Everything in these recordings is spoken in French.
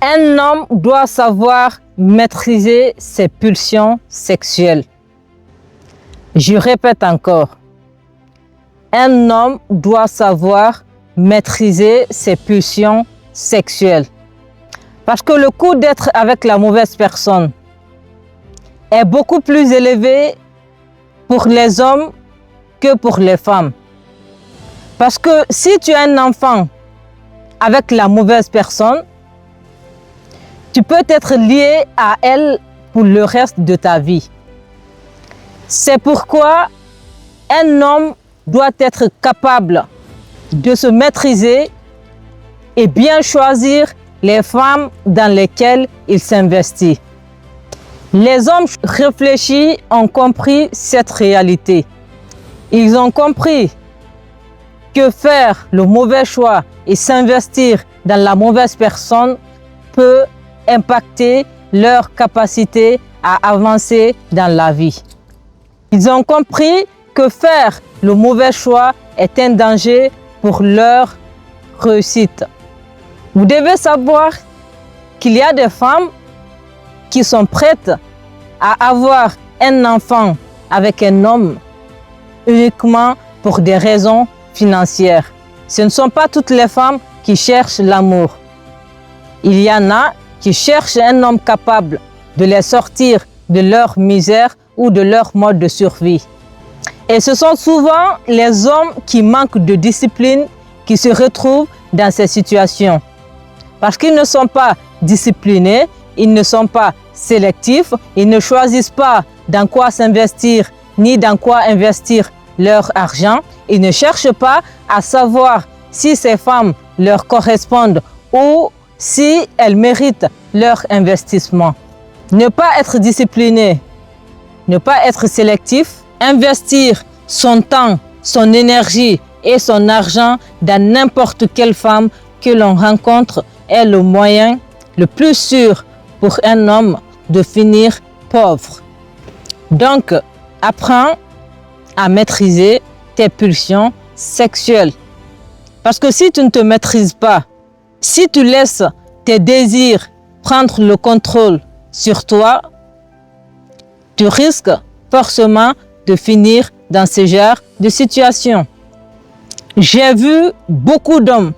Un homme doit savoir maîtriser ses pulsions sexuelles. Je répète encore. Un homme doit savoir maîtriser ses pulsions sexuelles. Parce que le coût d'être avec la mauvaise personne est beaucoup plus élevé pour les hommes que pour les femmes. Parce que si tu as un enfant avec la mauvaise personne, tu peux être lié à elle pour le reste de ta vie. C'est pourquoi un homme doit être capable de se maîtriser et bien choisir les femmes dans lesquelles il s'investit. Les hommes réfléchis ont compris cette réalité. Ils ont compris que faire le mauvais choix et s'investir dans la mauvaise personne peut impacter leur capacité à avancer dans la vie. Ils ont compris que faire le mauvais choix est un danger pour leur réussite. Vous devez savoir qu'il y a des femmes qui sont prêtes à avoir un enfant avec un homme uniquement pour des raisons financières. Ce ne sont pas toutes les femmes qui cherchent l'amour. Il y en a qui cherchent un homme capable de les sortir de leur misère ou de leur mode de survie. Et ce sont souvent les hommes qui manquent de discipline qui se retrouvent dans ces situations. Parce qu'ils ne sont pas disciplinés, ils ne sont pas sélectifs, ils ne choisissent pas dans quoi s'investir ni dans quoi investir leur argent. Ils ne cherchent pas à savoir si ces femmes leur correspondent ou si elles méritent leur investissement. Ne pas être discipliné, ne pas être sélectif, investir son temps, son énergie et son argent dans n'importe quelle femme que l'on rencontre est le moyen le plus sûr pour un homme de finir pauvre. Donc, apprends à maîtriser tes pulsions sexuelles. Parce que si tu ne te maîtrises pas, si tu laisses tes désirs prendre le contrôle sur toi, tu risques forcément de finir dans ce genre de situation. J'ai vu beaucoup d'hommes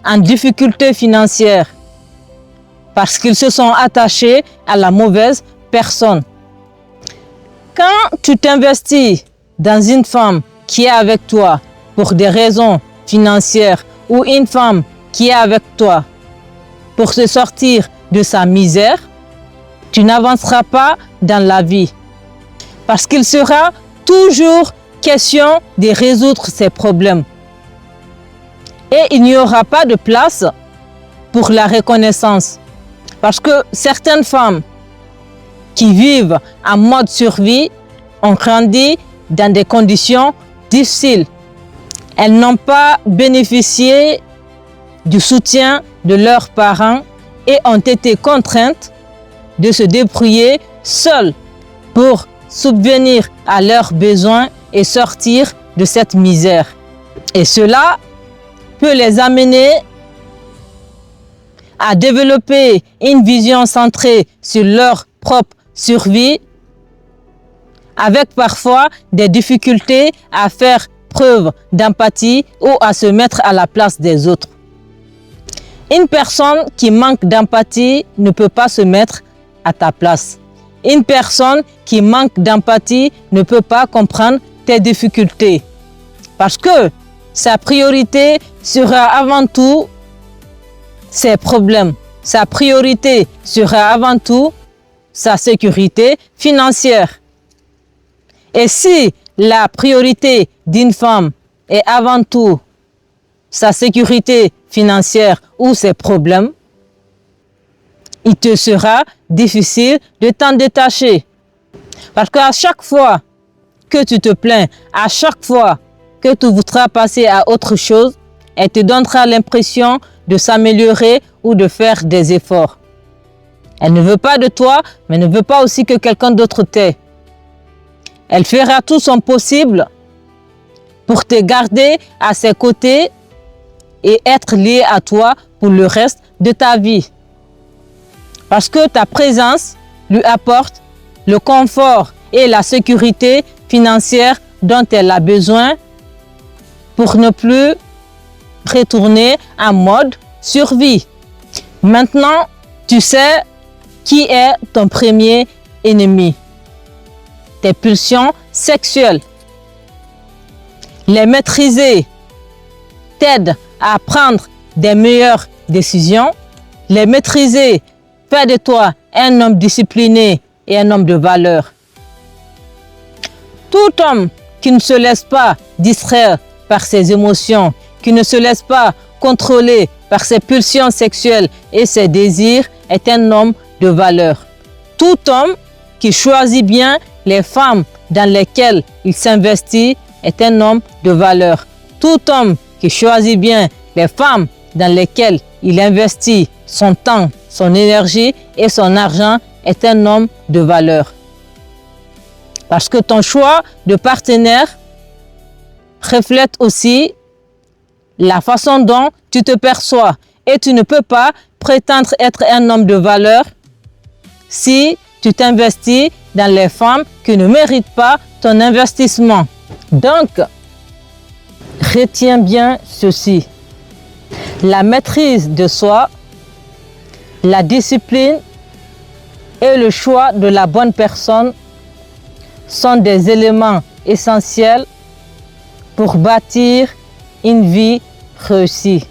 en difficulté financière parce qu'ils se sont attachés à la mauvaise personne. Quand tu t'investis dans une femme qui est avec toi pour des raisons financières ou une femme qui est avec toi pour se sortir de sa misère, tu n'avanceras pas dans la vie. Parce qu'il sera toujours question de résoudre ces problèmes. Et il n'y aura pas de place pour la reconnaissance. Parce que certaines femmes qui vivent en mode survie ont grandi dans des conditions difficiles. Elles n'ont pas bénéficié du soutien de leurs parents et ont été contraintes de se débrouiller seules pour subvenir à leurs besoins et sortir de cette misère. Et cela peut les amener à développer une vision centrée sur leur propre survie, avec parfois des difficultés à faire preuve d'empathie ou à se mettre à la place des autres. Une personne qui manque d'empathie ne peut pas se mettre à ta place. Une personne qui manque d'empathie ne peut pas comprendre tes difficultés. Parce que sa priorité sera avant tout ses problèmes. Sa priorité sera avant tout sa sécurité financière. Et si la priorité d'une femme est avant tout sa sécurité financière ou ses problèmes, il te sera difficile de t'en détacher. Parce qu'à chaque fois que tu te plains, à chaque fois que tu voudras passer à autre chose, elle te donnera l'impression de s'améliorer ou de faire des efforts. Elle ne veut pas de toi, mais ne veut pas aussi que quelqu'un d'autre t'aie. Elle fera tout son possible pour te garder à ses côtés et être liée à toi pour le reste de ta vie. parce que ta présence lui apporte le confort et la sécurité financière dont elle a besoin pour ne plus retourner en mode survie. Maintenant, tu sais qui est ton premier ennemi. Tes pulsions sexuelles. Les maîtriser t'aide à prendre des meilleures décisions. Les maîtriser fait de toi un homme discipliné et un homme de valeur. Tout homme qui ne se laisse pas distraire par ses émotions, qui ne se laisse pas contrôler par ses pulsions sexuelles et ses désirs est un homme de valeur. Tout homme qui choisit bien les femmes dans lesquelles il s'investit est un homme de valeur. Tout homme qui choisit bien les femmes dans lesquelles il investit son temps, son énergie et son argent est un homme de valeur. Parce que ton choix de partenaire reflète aussi la façon dont tu te perçois. Et tu ne peux pas prétendre être un homme de valeur si tu t'investis dans les femmes qui ne méritent pas ton investissement. Donc, retiens bien ceci. La maîtrise de soi, la discipline et le choix de la bonne personne sont des éléments essentiels pour bâtir une vie réussie.